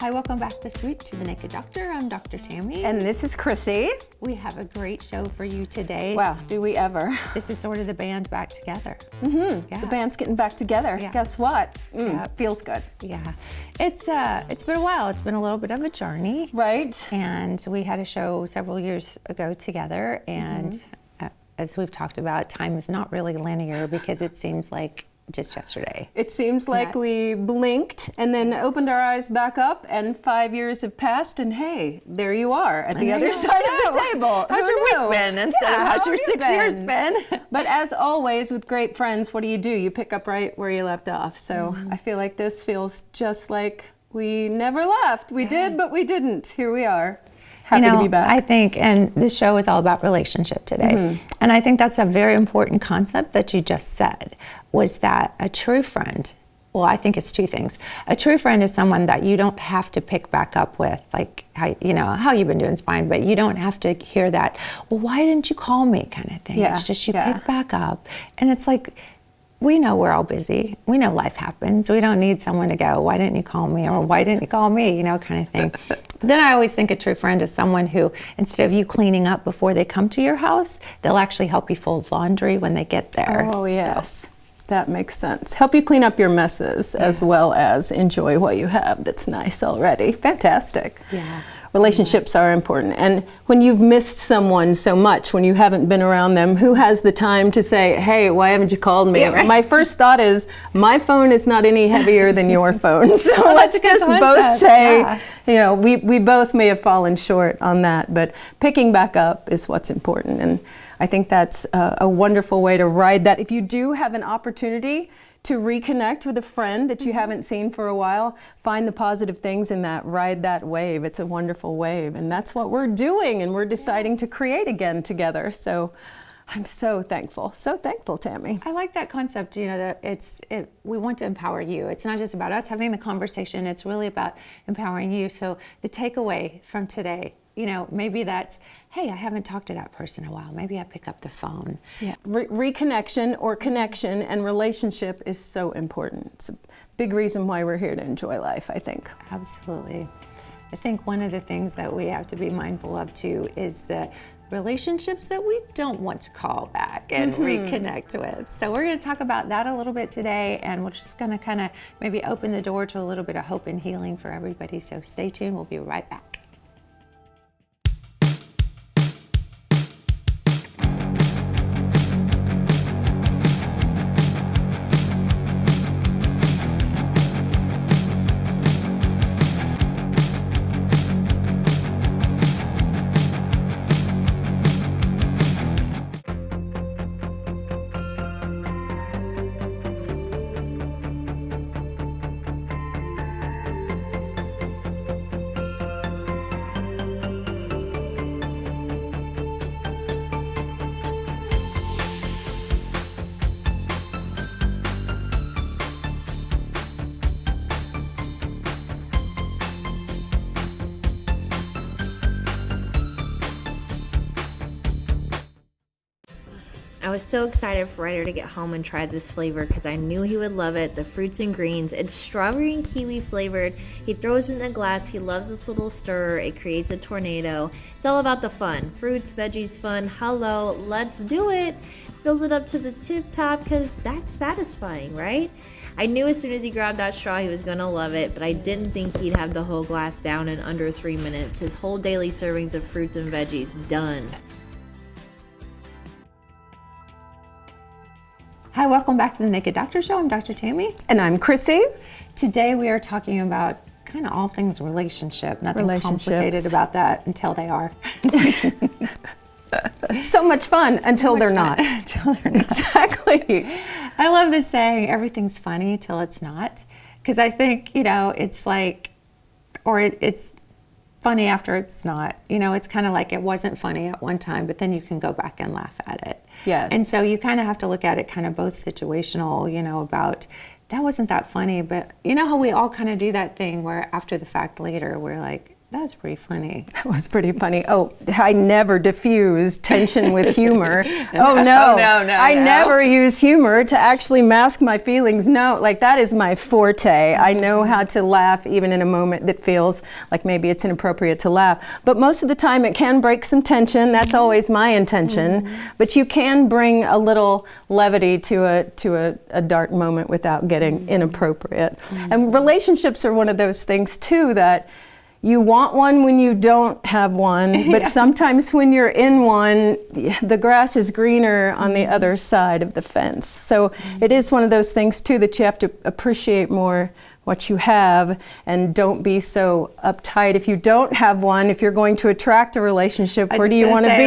Hi, welcome back this week to The Naked Doctor. I'm Dr. Tammy. And this is Cryssie. We have a great show for you today. Wow, do we ever. This is sort of the band back together. Mm-hmm. Yeah. The band's getting back together. Yeah. Guess what? Yeah. Feels good. Yeah. It's been a while. It's been a little bit of a journey. Right. And we had a show several years ago together. And as we've talked about, time is not really linear because it seems like just yesterday. It seems like we blinked and then opened our eyes back up, and 5 years have passed, and hey, there you are at the other side of the table. How's your week been instead of how's your 6 years been? But as always with great friends, what do? You pick up right where you left off. So I feel like this feels just like we never left. We did, but we didn't. Here we are. Happy to be back. I think, and this show is all about relationship today. And I think that's a very important concept that you just said, was that a true friend, well, I think it's two things. A true friend is someone that you don't have to pick back up with, like, how you've been doing is fine, but you don't have to hear that, well, why didn't you call me kind of thing. It's just you pick back up. And it's like, we know we're all busy. We know life happens. We don't need someone to go, why didn't you call me? Or why didn't you call me? Kind of thing. Then I always think a true friend is someone who, instead of you cleaning up before they come to your house, they'll actually help you fold laundry when they get there. Oh, yes. That makes sense. Help you clean up your messes as well as enjoy what you have that's nice already. Fantastic. Yeah. Relationships are important. And when you've missed someone so much, when you haven't been around them, who has the time to say, hey, why haven't you called me? Yeah, right. My first thought is, my phone is not any heavier than your phone. So let's just both say, we both may have fallen short on that, but picking back up is what's important. And I think that's a wonderful way to ride that. If you do have an opportunity to reconnect with a friend that you haven't seen for a while, find the positive things in that, ride that wave. It's a wonderful wave, and that's what we're doing, and we're deciding to create again together. So I'm so thankful, Tammy. I like that concept, that we want to empower you. It's not just about us having the conversation, it's really about empowering you. So the takeaway from today, maybe that's, hey, I haven't talked to that person in a while. Maybe I pick up the phone. Yeah, reconnection or connection and relationship is so important. It's a big reason why we're here to enjoy life, I think. Absolutely. I think one of the things that we have to be mindful of too is the relationships that we don't want to call back and reconnect with. So we're going to talk about that a little bit today, and we're just going to kind of maybe open the door to a little bit of hope and healing for everybody. So stay tuned. We'll be right back. I was so excited for Ryder to get home and try this flavor because I knew he would love it. The fruits and greens. It's strawberry and kiwi flavored. He throws it in a glass. He loves this little stir. It creates a tornado. It's all about the fun. Fruits, veggies, fun. Hello, let's do it. Fills it up to the tip top because that's satisfying, right? I knew as soon as he grabbed that straw he was going to love it, but I didn't think he'd have the whole glass down in under 3 minutes. His whole daily servings of fruits and veggies done. Hi, welcome back to the Naked Doctor Show. I'm Dr. Tammy. And I'm Cryssie. Today we are talking about kind of all things relationship. Nothing complicated about that until they are. So much fun until they're not. Until they're not. Exactly. I love this saying, everything's funny till it's not. Because I think, it's like, or it's funny after it's not. It's kind of like it wasn't funny at one time, but then you can go back and laugh at it. Yes. And so you kind of have to look at it kind of both situational, about that wasn't that funny, but how we all kind of do that thing where after the fact later we're like, That was pretty funny. That was pretty funny. Oh, I never diffuse tension with humor. Oh no, I never use humor to actually mask my feelings. No, like that is my forte. I know how to laugh even in a moment that feels like maybe it's inappropriate to laugh. But most of the time it can break some tension. That's always my intention. But you can bring a little levity to a dark moment without getting inappropriate. And relationships are one of those things too that you want one when you don't have one, but sometimes when you're in one, the grass is greener on the other side of the fence. So it is one of those things too that you have to appreciate more what you have and don't be so uptight. If you don't have one, if you're going to attract a relationship, where do you want to be?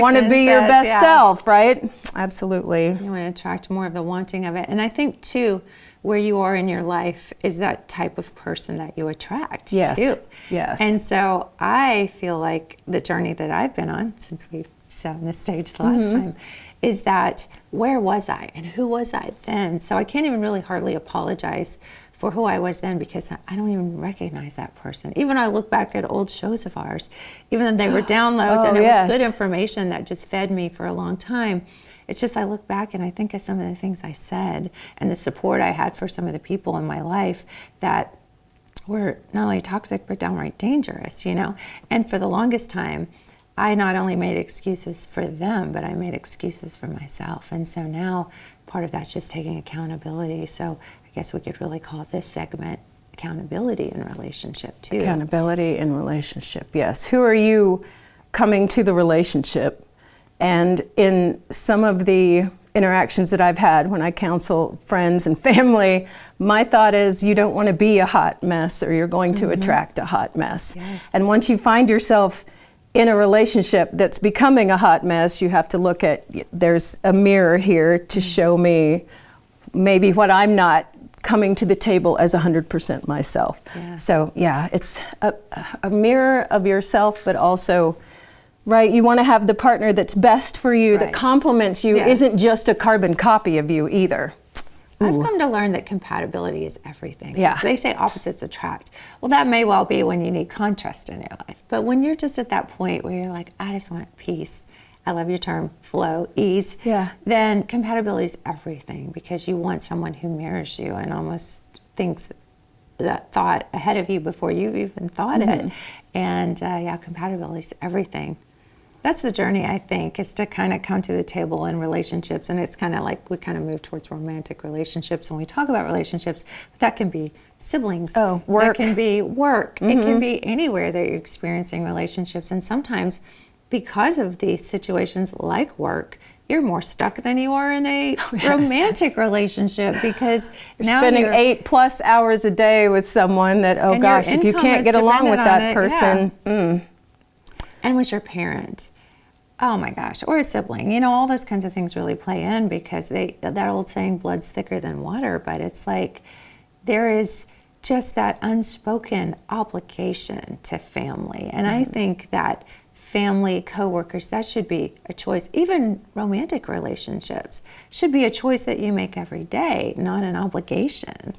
Want to be your best self, right? Absolutely. You want to attract more of the wanting of it. And I think too, where you are in your life is that type of person that you attract too. Yes. And so I feel like the journey that I've been on since we sat on this stage the last time is that where was I and who was I then? So I can't even really hardly apologize for who I was then because I don't even recognize that person. Even I look back at old shows of ours, even though they were downloads and it was good information that just fed me for a long time. It's just I look back and I think of some of the things I said and the support I had for some of the people in my life that were not only toxic but downright dangerous, you know? And for the longest time, I not only made excuses for them, but I made excuses for myself. And so now part of that's just taking accountability. So I guess we could really call this segment accountability in relationship too. Accountability in relationship, yes. Who are you coming to the relationship? And in some of the interactions that I've had when I counsel friends and family, my thought is you don't want to be a hot mess or you're going to attract a hot mess. Yes. And once you find yourself in a relationship that's becoming a hot mess, you have to look at, there's a mirror here to show me maybe what I'm not coming to the table as 100% myself. Yeah. So yeah, it's a mirror of yourself, but also right, you want to have the partner that's best for you, that complements you, isn't just a carbon copy of you either. I've come to learn that compatibility is everything. Yeah. They say opposites attract. Well, that may well be when you need contrast in your life. But when you're just at that point where you're like, I just want peace, I love your term, flow, ease, then compatibility is everything because you want someone who mirrors you and almost thinks that thought ahead of you before you've even thought it. And compatibility is everything. That's the journey, I think, is to kind of come to the table in relationships. And it's kind of like we kind of move towards romantic relationships when we talk about relationships. But that can be siblings. Work. That can be work. It can be anywhere that you're experiencing relationships. And sometimes because of these situations like work, you're more stuck than you are in a romantic relationship because you're spending 8+ hours a day with someone that, oh gosh, if you can't get along with that person. And with your parent, oh my gosh, or a sibling, you know, all those kinds of things really play in because that old saying, blood's thicker than water, but it's like there is just that unspoken obligation to family. And I think that family, coworkers, that should be a choice. Even romantic relationships should be a choice that you make every day, not an obligation.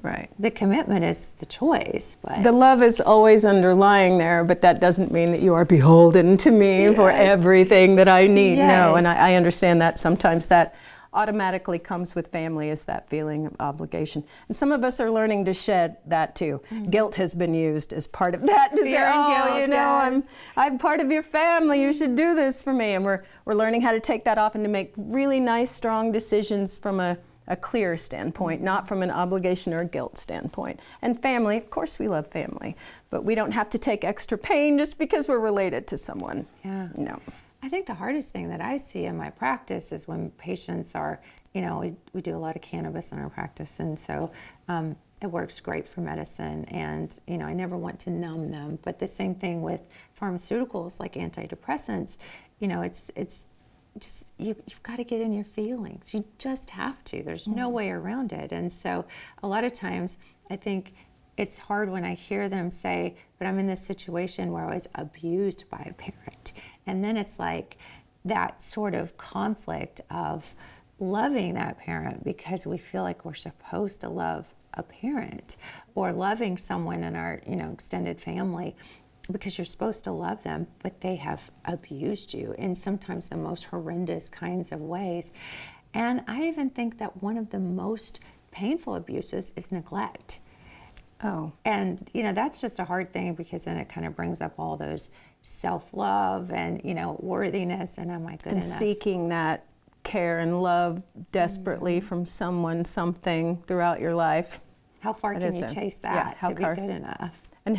Right. The commitment is the choice. But the love is always underlying there, but that doesn't mean that you are beholden to me for everything that I need. No, and I understand that sometimes that automatically comes with family is that feeling of obligation. And some of us are learning to shed that too. Guilt has been used as part of that. To say, oh, you know, I'm part of your family, you should do this for me. And we're learning how to take that off and to make really nice, strong decisions from a clear standpoint, not from an obligation or a guilt standpoint. And family, of course we love family, but we don't have to take extra pain just because we're related to someone. No. I think the hardest thing that I see in my practice is when patients are, you know, we do a lot of cannabis in our practice, and so it works great for medicine, and, you know, I never want to numb them, but the same thing with pharmaceuticals like antidepressants, you know, it's just, you've got to get in your feelings. You just have to. There's no way around it. And so a lot of times I think it's hard when I hear them say, but I'm in this situation where I was abused by a parent. And then it's like that sort of conflict of loving that parent because we feel like we're supposed to love a parent or loving someone in our, you know, extended family. because you're supposed to love them, but they have abused you in sometimes the most horrendous kinds of ways. And I even think that one of the most painful abuses is neglect. Oh. And, that's just a hard thing, because then it kind of brings up all those self-love and, worthiness, and am I good enough? And seeking that care and love desperately from someone, something throughout your life. How far can you chase that to be good enough? And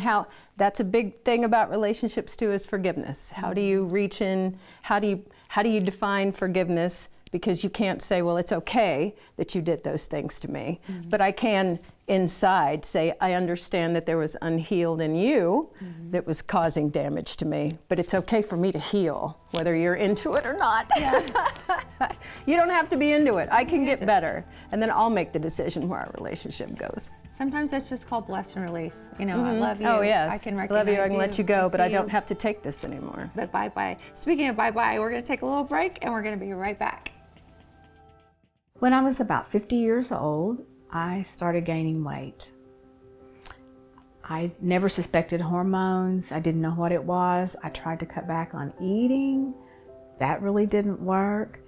that's a big thing about relationships too, is forgiveness. How do you reach in, how do you define forgiveness? Because you can't say, well, it's okay that you did those things to me. But I can inside say, I understand that there was unhealed in you that was causing damage to me, but it's okay for me to heal, whether you're into it or not. You don't have to be into it. I can get better, and then I'll make the decision where our relationship goes. Sometimes that's just called bless and release. I love you. Oh, yes. I can I recognize love you. I can let you go, but I don't you. have to take this anymore. But bye-bye. Speaking of bye-bye, we're going to take a little break, and we're going to be right back. When I was about 50 years old, I started gaining weight. I never suspected hormones. I didn't know what it was. I tried to cut back on eating. That really didn't work.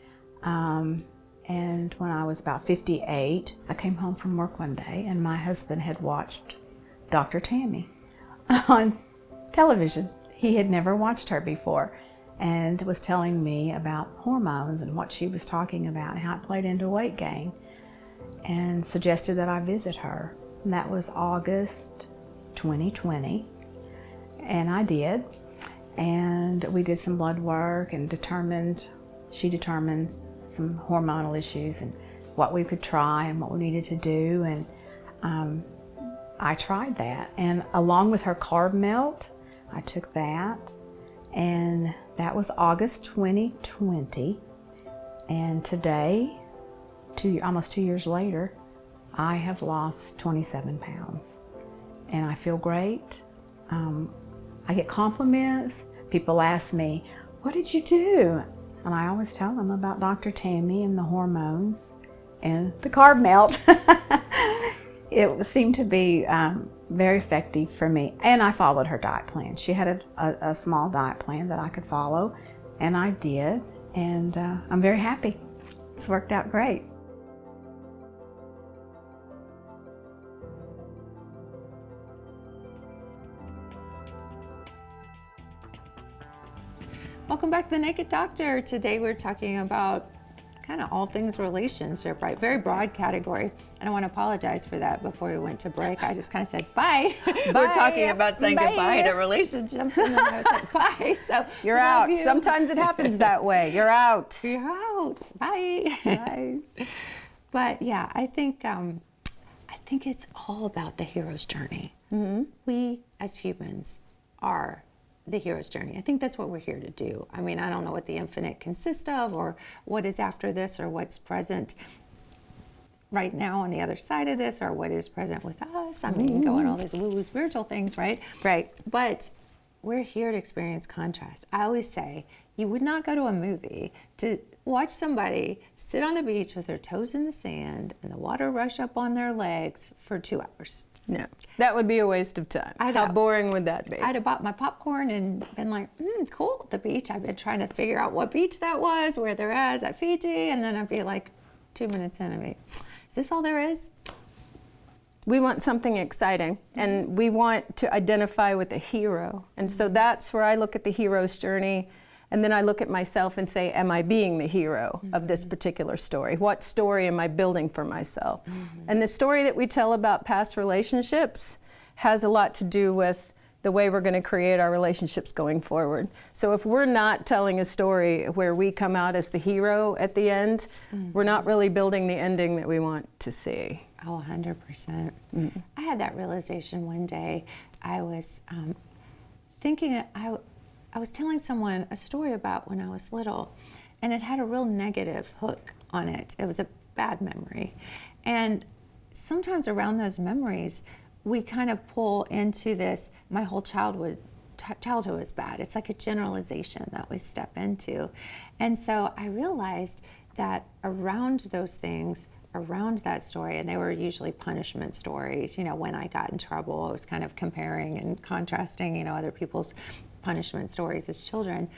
And when I was about 58, I came home from work one day, and my husband had watched Dr. Tammy on television. He had never watched her before, and was telling me about hormones and what she was talking about and how it played into weight gain, and suggested that I visit her. And that was August 2020, and I did. And we did some blood work and she determined some hormonal issues and what we could try and what we needed to do. And I tried that. And along with her carb melt, I took that. And that was August 2020. And today, almost 2 years later, I have lost 27 pounds. And I feel great. I get compliments. People ask me, what did you do? And I always tell them about Dr. Tammy and the hormones and the carb melt. It seemed to be very effective for me. And I followed her diet plan. She had a small diet plan that I could follow, and I did. And I'm very happy. It's worked out great. Welcome back to The Naked Doctor. Today we're talking about kind of all things relationship, right? Very broad category. And I want to apologize for that before we went to break. I just kind of said bye. We're talking about saying goodbye to relationships, and then I was like, bye. So you're out. Sometimes it happens that way. You're out. You're out. Bye. Bye. But yeah, I think it's all about the hero's journey. We as humans are the hero's journey. I think that's what we're here to do. I mean, I don't know what the infinite consists of, or what is after this, or what's present right now on the other side of this, or what is present with us. I mean, going all these woo-woo spiritual things, right? Right. But we're here to experience contrast. I always say, you would not go to a movie to watch somebody sit on the beach with their toes in the sand and the water rush up on their legs for 2 hours. No, that would be a waste of time. How boring would that be? I'd have bought my popcorn and been like, cool, at the beach. I've been trying to figure out what beach that was, where they're at Fiji, and then I'd be like 2 minutes in, I'd be, is this all there is? We want something exciting, and we want to identify with a hero. And so that's where I look at the hero's journey, and then I look at myself and say, am I being the hero of this particular story? What story am I building for myself? And the story that we tell about past relationships has a lot to do with the way we're going to create our relationships going forward. So if we're not telling a story where we come out as the hero at the end, we're not really building the ending that we want to see. Oh, 100%. I had that realization one day. I was thinking, I was telling someone a story about when I was little, and it had a real negative hook on it. It was a bad memory. And sometimes around those memories, we kind of pull into this, my whole childhood was bad. It's like a generalization that we step into. And so I realized that around those things around that story, and they were usually punishment stories. When I got in trouble, I was kind of comparing and contrasting, other people's punishment stories as children,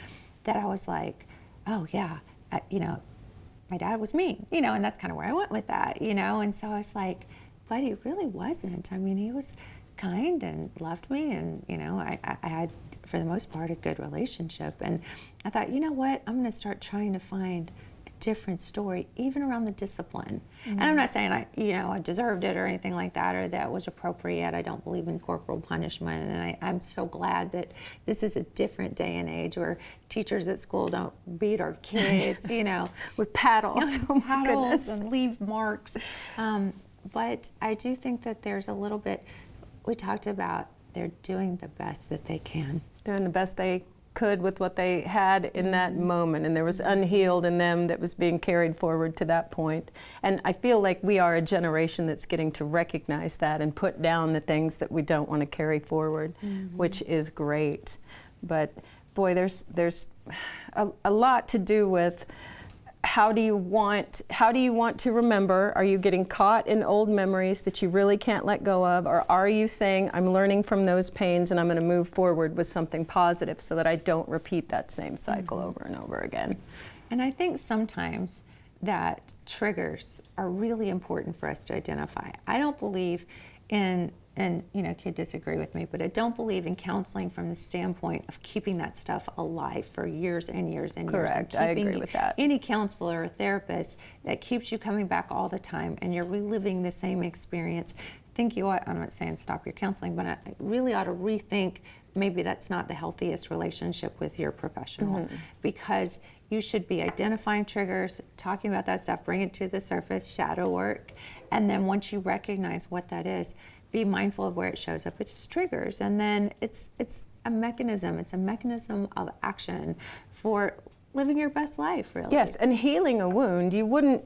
that I was like, oh yeah, my dad was mean, and that's kind of where I went with that, and so I was like, but he really wasn't. I mean, he was kind and loved me, and I had, for the most part, a good relationship. And I thought, you know what, I'm going to start trying to find a different story, even around the discipline. And I'm not saying I deserved it or anything like that, or that was appropriate. I don't believe in corporal punishment, and I'm so glad that this is a different day and age where teachers at school don't beat our kids, with paddles, paddles and leave marks. But I do think that there's a little bit, we talked about, they're doing the best that they can. They're doing the best they could with what they had in that moment, and there was unhealed in them that was being carried forward to that point. And I feel like we are a generation that's getting to recognize that and put down the things that we don't want to carry forward, which is great. But boy, there's a lot to do with how do you want to remember? Are you getting caught in old memories that you really can't let go of? Or are you saying, I'm learning from those pains and I'm going to move forward with something positive so that I don't repeat that same cycle over and over again? And I think sometimes that triggers are really important for us to identify. I don't believe in, and could disagree with me, but I don't believe in counseling from the standpoint of keeping that stuff alive for years and years and years. Correct, I agree with that. Any counselor or therapist that keeps you coming back all the time and you're reliving the same experience, think you ought, I'm not saying stop your counseling, but I really ought to rethink maybe that's not the healthiest relationship with your professional, because you should be identifying triggers, talking about that stuff, bring it to the surface, shadow work, and then once you recognize what that is, be mindful of where it shows up. It's triggers, and then it's a mechanism. It's a mechanism of action for living your best life, really. Yes, and healing a wound. You wouldn't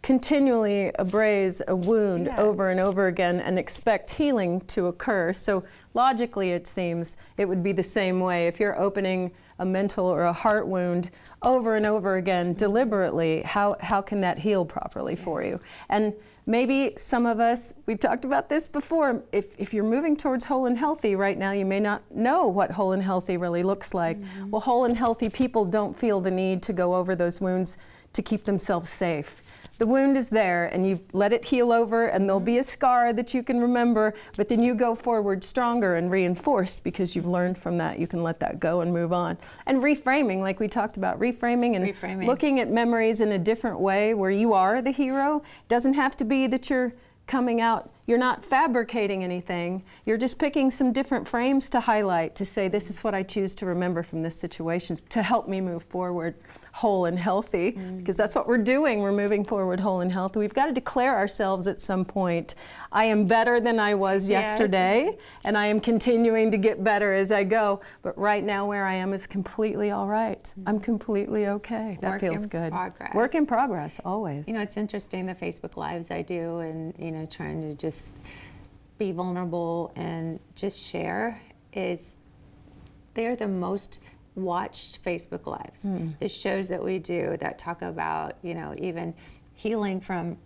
continually abrase a wound over and over again and expect healing to occur. So logically, it seems it would be the same way. If you're opening a mental or a heart wound over and over again deliberately, how can that heal properly for you? And maybe some of us, we've talked about this before, if you're moving towards whole and healthy right now, you may not know what whole and healthy really looks like. Well, whole and healthy people don't feel the need to go over those wounds to keep themselves safe. The wound is there, and you let it heal over, and there'll be a scar that you can remember, but then you go forward stronger and reinforced because you've learned from that. You can let that go and move on. And reframing, like we talked about, reframing and looking at memories in a different way where you are the hero. Doesn't have to be that you're coming out, you're not fabricating anything, you're just picking some different frames to highlight, to say this is what I choose to remember from this situation to help me move forward whole and healthy, because that's what we're doing. We're moving forward whole and healthy. We've got to declare ourselves at some point. I am better than I was yesterday, and I am continuing to get better as I go, but right now where I am is completely all right. I'm completely okay. That feels good. Work in progress, always. It's interesting, the Facebook Lives I do, and trying to just be vulnerable and just share, they're the most watched Facebook Lives. The shows that we do that talk about, even healing from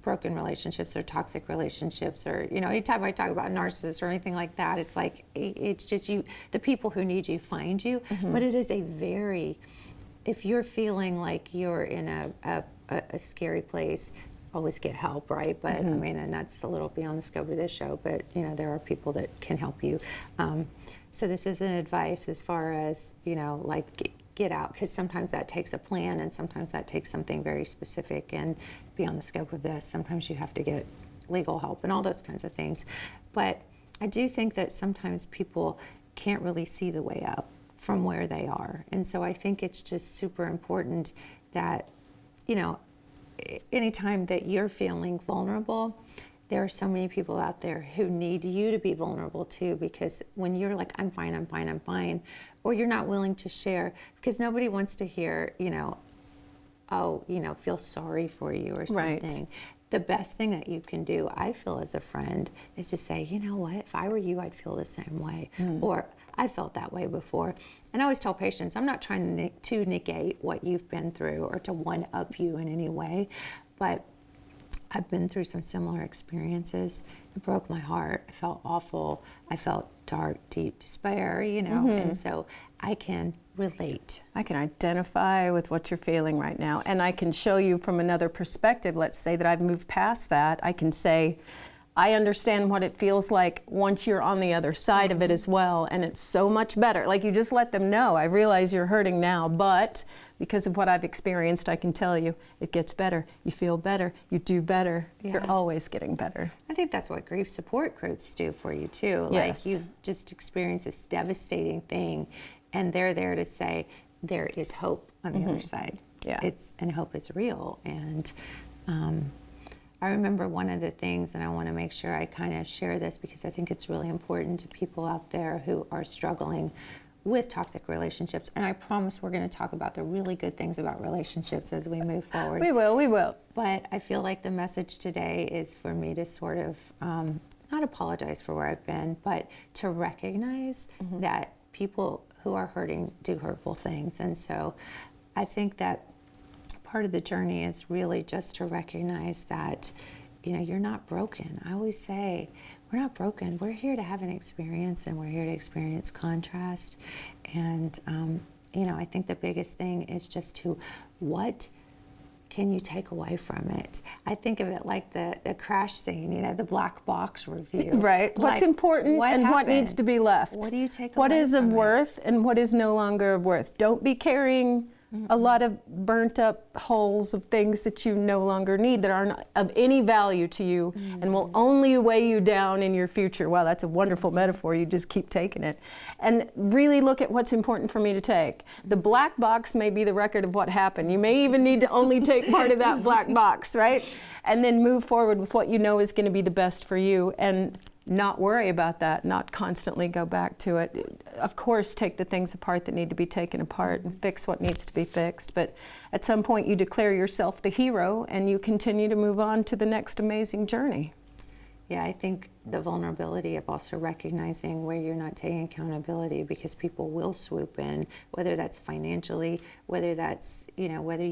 broken relationships or toxic relationships, or, anytime I talk about narcissists or anything like that, it's like, it's just the people who need you find you. But it is if you're feeling like you're in a scary place, always get help, right? But and that's a little beyond the scope of this show, but there are people that can help you. So this isn't advice as far as, get out, because sometimes that takes a plan, and sometimes that takes something very specific and beyond the scope of this. Sometimes you have to get legal help and all those kinds of things. But I do think that sometimes people can't really see the way up from where they are. And so I think it's just super important that, anytime that you're feeling vulnerable, there are so many people out there who need you to be vulnerable too, because when you're like, I'm fine, or you're not willing to share, because nobody wants to hear, feel sorry for you or something. Right. The best thing that you can do, I feel, as a friend, is to say, you know what, if I were you, I'd feel the same way. Or I felt that way before. And I always tell patients, I'm not trying to negate what you've been through or to one-up you in any way, but I've been through some similar experiences. It broke my heart. I felt awful. I felt dark, deep despair, you know, and so I can relate. I can identify with what you're feeling right now, and I can show you from another perspective. Let's say that I've moved past that. I can say, I understand what it feels like once you're on the other side of it as well, and it's so much better. Like, you just let them know, I realize you're hurting now, but because of what I've experienced, I can tell you, it gets better. You feel better. You do better. Yeah. You're always getting better. I think that's what grief support groups do for you too. Yes. Like, you've just experienced this devastating thing, and they're there to say there is hope on the other side. Yeah. And hope is real. And I remember one of the things, and I want to make sure I kind of share this because I think it's really important to people out there who are struggling with toxic relationships. And I promise we're going to talk about the really good things about relationships as we move forward. We will. But I feel like the message today is for me to sort of not apologize for where I've been, but to recognize that people who are hurting do hurtful things. And so I think that part of the journey is really just to recognize that, you know, you're not broken. I always say, we're not broken. We're here to have an experience, and we're here to experience contrast. And, you know, I think the biggest thing is just to, what can you take away from it? I think of it like the crash scene, you know, the black box review. Right. What's Like, important and happened? what needs to be left. What do you take What away is of from it? worth and what is no longer of worth? Don't be carrying a lot of burnt up hulls of things that you no longer need, that are not of any value to you and will only weigh you down in your future. Wow, that's a wonderful metaphor. You just keep taking it. And really look at what's important for me to take. The black box may be the record of what happened. You may even need to only take part of that black box, right? And then move forward with what you know is going to be the best for you, and not worry about that, not constantly go back to it. Of course, take the things apart that need to be taken apart and fix what needs to be fixed. But at some point, you declare yourself the hero and you continue to move on to the next amazing journey. Yeah, I think the vulnerability of also recognizing where you're not taking accountability, because people will swoop in, whether that's financially, whether that's, you know, whether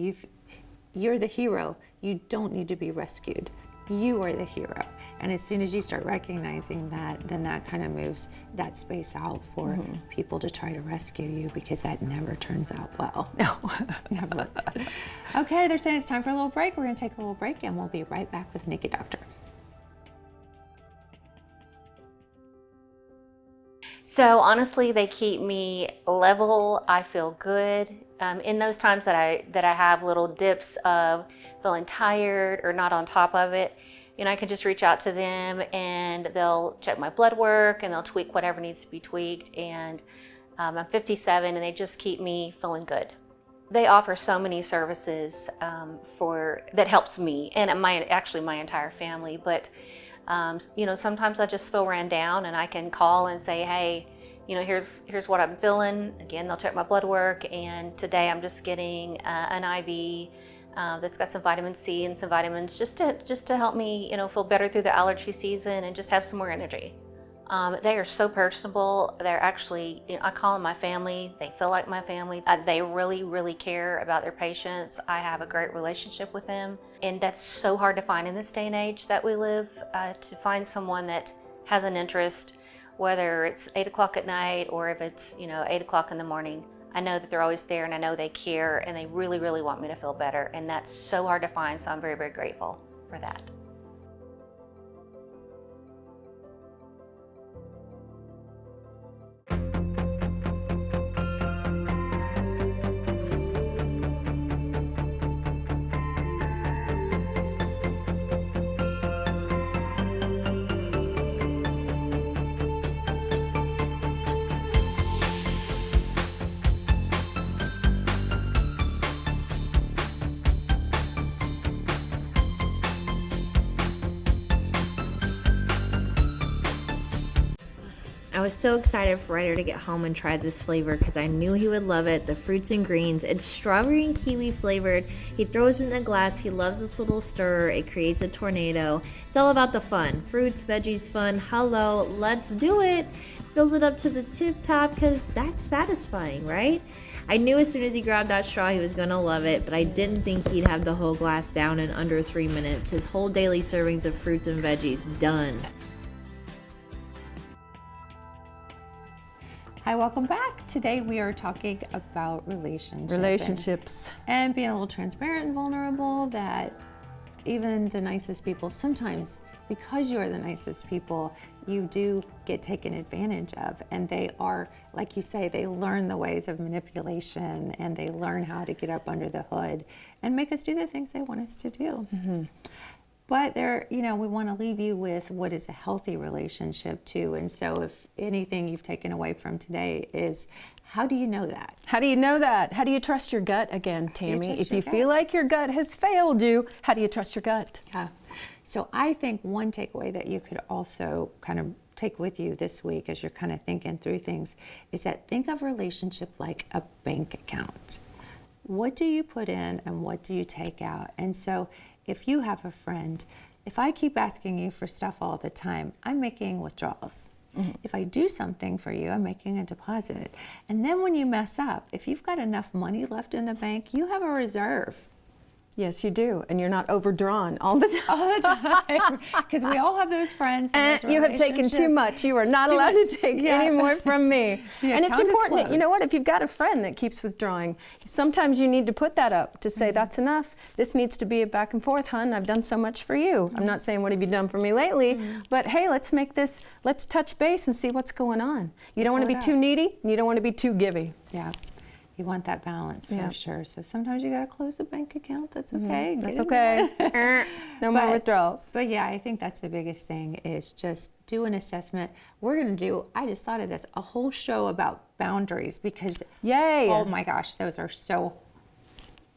you're the hero, you don't need to be rescued. You are the hero. And as soon as you start recognizing that, then that kind of moves that space out for people to try to rescue you, because that never turns out well. No. Never. Okay, they're saying it's time for a little break. We're going to take a little break, and we'll be right back with Naked Doctor. So honestly, they keep me level. I feel good. In those times that I have little dips of feeling tired or not on top of it, you know, I can just reach out to them and they'll check my blood work and they'll tweak whatever needs to be tweaked. And I'm 57 and they just keep me feeling good. They offer so many services that helps me and my entire family. But you know, sometimes I just feel ran down and I can call and say, hey, you know, here's what I'm feeling. Again, they'll check my blood work, and today I'm just getting an IV that's got some vitamin C and some vitamins just to help me, you know, feel better through the allergy season and just have some more energy. They are so personable. They're actually, you know, I call them my family. They feel like my family. They really, really care about their patients. I have a great relationship with them. And that's so hard to find in this day and age that we live, to find someone that has an interest, whether it's 8 o'clock at night or if it's, you know, 8 o'clock in the morning. I know that they're always there and I know they care and they really, really want me to feel better. And that's so hard to find. So I'm very, very grateful for that. I was so excited for Ryder to get home and try this flavor because I knew he would love it. The fruits and greens. It's strawberry and kiwi flavored. He throws it in a glass. He loves this little stir. It creates a tornado. It's all about the fun. Fruits, veggies, fun. Hello, let's do it. Fills it up to the tip top because that's satisfying, right? I knew as soon as he grabbed that straw he was going to love it, but I didn't think he'd have the whole glass down in under 3 minutes. His whole daily servings of fruits and veggies done. Hi, welcome back. Today we are talking about Relationships. And being a little transparent and vulnerable, that even the nicest people, sometimes because you are the nicest people, you do get taken advantage of. And they are, like you say, they learn the ways of manipulation and they learn how to get up under the hood and make us do the things they want us to do. Mm-hmm. But we want to leave you with what is a healthy relationship too. And so if anything you've taken away from today is, how do you know that? How do you know that? How do you trust your gut again, Tammy? If you feel like your gut has failed you, how do you trust your gut? Yeah. So I think one takeaway that you could also kind of take with you this week as you're kind of thinking through things is that think of relationship like a bank account. What do you put in and what do you take out? And so if you have a friend, if I keep asking you for stuff all the time, I'm making withdrawals. Mm-hmm. If I do something for you, I'm making a deposit. And then when you mess up, if you've got enough money left in the bank, you have a reserve. Yes, you do. And you're not overdrawn all the time. All the time. Because we all have those friends. And you have taken too much. You are not allowed to take any more from me. And it's important. You know what? If you've got a friend that keeps withdrawing, sometimes you need to put that up to say, that's enough. This needs to be a back and forth, hun. I've done so much for you. I'm not saying, what have you done for me lately? But hey, let's touch base and see what's going on. You don't want to be too needy, and you don't want to be too givey. Yeah. You want that balance for sure. So sometimes you got to close a bank account. That's okay. That's okay. No more withdrawals. But yeah, I think that's the biggest thing is just do an assessment. We're going to do, I just thought of this, a whole show about boundaries because, oh my gosh, those are so,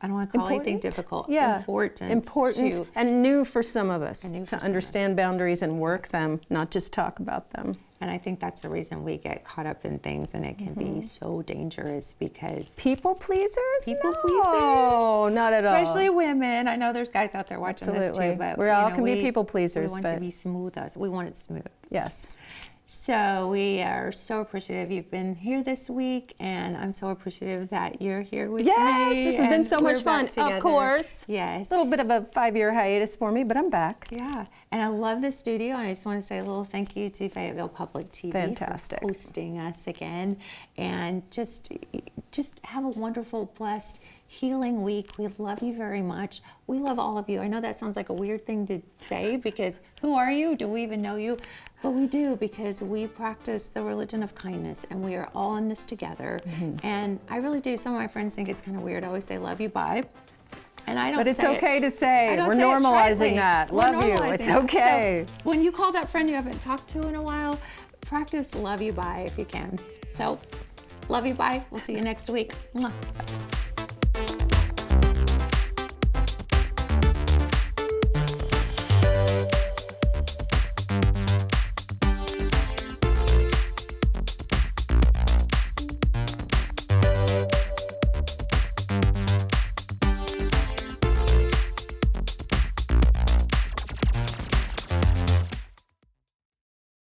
I don't want to call anything difficult. Yeah. Important. And new for some of us to understand boundaries and work them, not just talk about them. And I think that's the reason we get caught up in things and it can be so dangerous because... People pleasers? No, not at all. Especially women. I know there's guys out there watching this too, but we all can be people pleasers. We want to be smooth. We want it smooth. Yes. So we are so appreciative you've been here this week, and I'm so appreciative that you're here with me. Yes, this has been so much fun. Of course. Yes. A little bit of a 5-year hiatus for me, but I'm back. Yeah, and I love the studio, and I just want to say a little thank you to Fayetteville Public TV Fantastic. for hosting us again, and just have a wonderful, blessed, healing week. We love you very much. We love all of you. I know that sounds like a weird thing to say because who are you? Do we even know you? But we do because we practice the religion of kindness and we are all in this together. Mm-hmm. And I really do. Some of my friends think it's kind of weird. I always say love you, bye. And I don't But it's okay to say. We're normalizing that. Love you. It's okay. So when you call that friend you haven't talked to in a while, practice love you, bye if you can. So love you, bye. We'll see you next week. Mwah.